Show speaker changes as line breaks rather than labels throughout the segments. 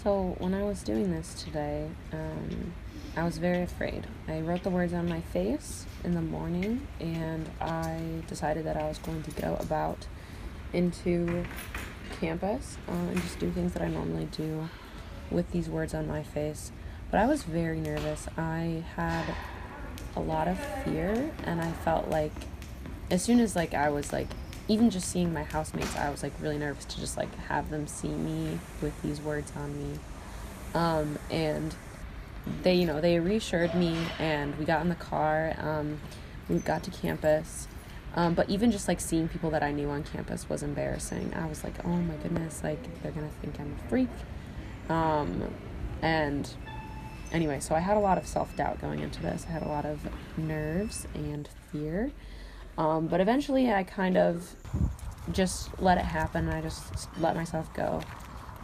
So when I was doing this today, I was very afraid. I wrote the words on my face in the morning, and I decided that I was going to go about into campus and just do things that I normally do with these words on my face. But I was very nervous. I had a lot of fear, and I felt like as soon as I was even just seeing my housemates, I was really nervous to just have them see me with these words on me. And they reassured me, and we got in the car. We got to campus. But even just seeing people that I knew on campus was embarrassing. I was like, oh my goodness, they're gonna think I'm a freak. And anyway, so I had a lot of self-doubt going into this. I had a lot of nerves and fear. But eventually I kind of just let it happen. I just let myself go.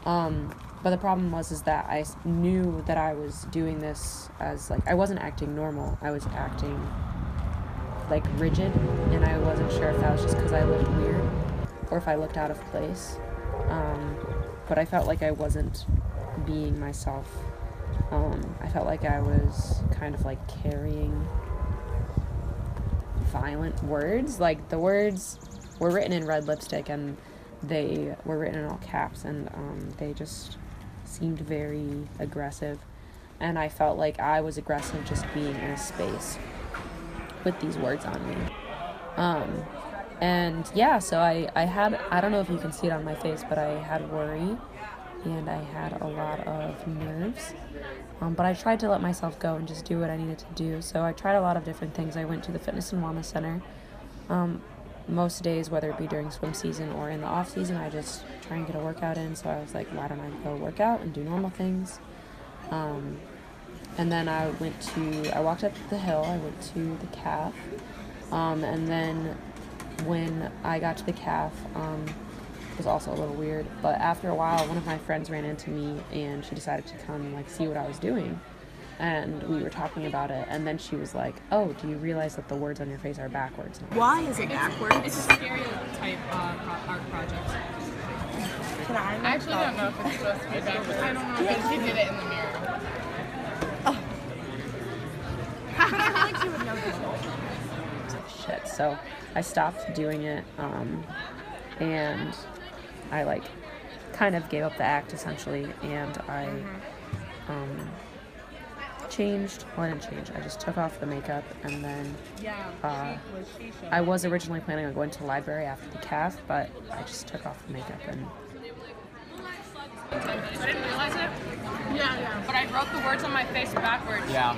But the problem is that I knew that I was doing this as I wasn't acting normal. I was acting rigid, and I wasn't sure if that was just because I looked weird or if I looked out of place. But I felt like I wasn't being myself. I felt like I was kind of carrying violent words. The words were written in red lipstick, and they were written in all caps, and they just seemed very aggressive. And I felt like I was aggressive just being in a space with these words on me. And yeah, so I had, I don't know if you can see it on my face, but I had worry, and I had a lot of nerves. But I tried to let myself go and just do what I needed to do. So I tried a lot of different things. I went to the fitness and wellness center. Most days, whether it be during swim season or in the off season, I just try and get a workout in. So I was like, why don't I go work out and do normal things? And then I walked up the hill. I went to the calf. And then when I got to the calf, it was also a little weird. But after a while, one of my friends ran into me, and she decided to come see what I was doing. And we were talking about it, and then she was like, oh, do you realize that the words on your face are backwards now?
Why is it backwards?
It's a stereotype art project. I actually don't know if it's supposed to be backwards. I don't know, but she did it in the mirror.
Oh. But I feel like she would know this.
Shit. So I stopped doing it, and I kind of gave up the act essentially, and I changed. Well, I didn't change. I just took off the makeup, and then I was originally planning on going to the library after the calf, but I just took off the makeup and.
I didn't realize it. Yeah. But I wrote the words on my face backwards.
Yeah.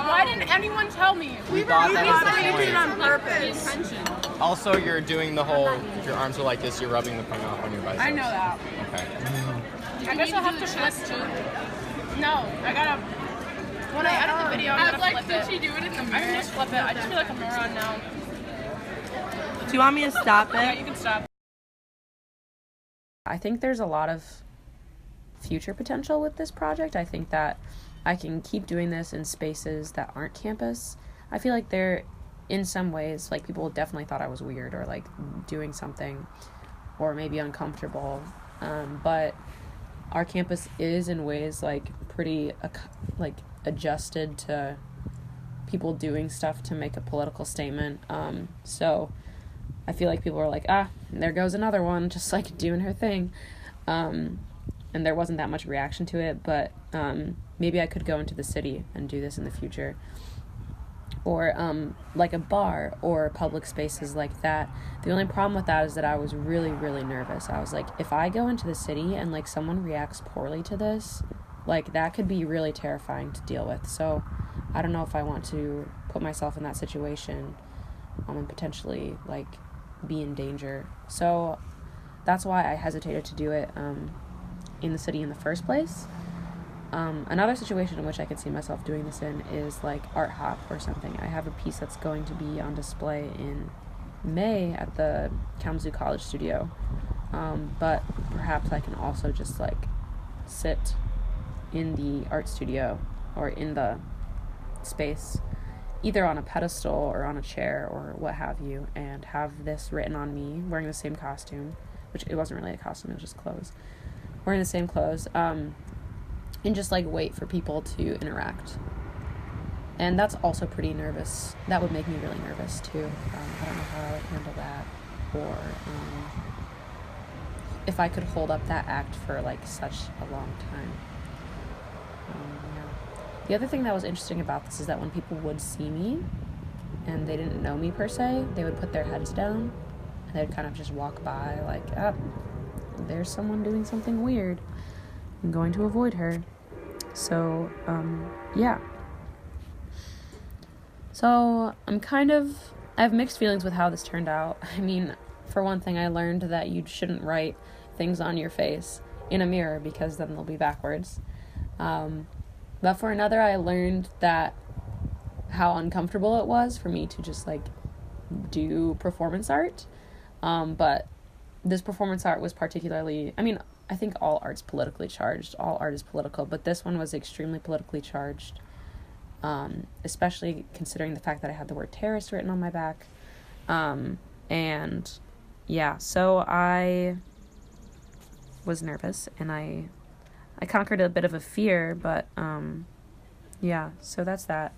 Why didn't anyone tell me?
We thought that was the
did it on
point.
purpose.
Also, you're doing the whole, if your arms are like this, you're rubbing the paint off on your biceps.
I know that.
Okay.
I guess I'll have to flip too. No, I gotta. When I edit the video, I'm gonna flip it. Did she do it in the mirror? I can just flip it. I just feel like a moron now.
Do you want me to stop
Yeah,
it?
you can stop.
I think there's a lot of future potential with this project. I think that I can keep doing this in spaces that aren't campus. I feel like they're, in some ways, people definitely thought I was weird or doing something or maybe uncomfortable. But our campus is in ways pretty adjusted to people doing stuff to make a political statement. So I feel like people were there goes another one, just doing her thing. And there wasn't that much reaction to it, but maybe I could go into the city and do this in the future. Or a bar or public spaces like that. The only problem with that is that I was really, really nervous. I was if I go into the city and someone reacts poorly to this, that could be really terrifying to deal with. So I don't know if I want to put myself in that situation and potentially be in danger. So that's why I hesitated to do it in the city in the first place. Another situation in which I could see myself doing this in is Art Hop or something. I have a piece that's going to be on display in May at the Kalamazoo College Studio. But perhaps I can also just sit in the art studio or in the space, either on a pedestal or on a chair or what have you, and have this written on me wearing the same costume, which it wasn't really a costume, it was just clothes. wearing the same clothes, and just like wait for people to interact. And that's also pretty nervous. That would make me really nervous too. I don't know how I would handle that, or if I could hold up that act for like such a long time. Yeah. The other thing that was interesting about this is that when people would see me and they didn't know me per se, they would put their heads down and they'd kind of just walk by like, ah, there's someone doing something weird. I'm going to avoid her. So, yeah. So, I have mixed feelings with how this turned out. I mean, for one thing, I learned that you shouldn't write things on your face in a mirror because then they'll be backwards. But for another, I learned that how uncomfortable it was for me to just, like, do performance art. But this performance art was particularly, I mean, I think all art's politically charged. All art is political, but this one was extremely politically charged. Especially considering the fact that I had the word terrorist written on my back. And yeah, so I was nervous and I conquered a bit of a fear, but yeah, so that's that.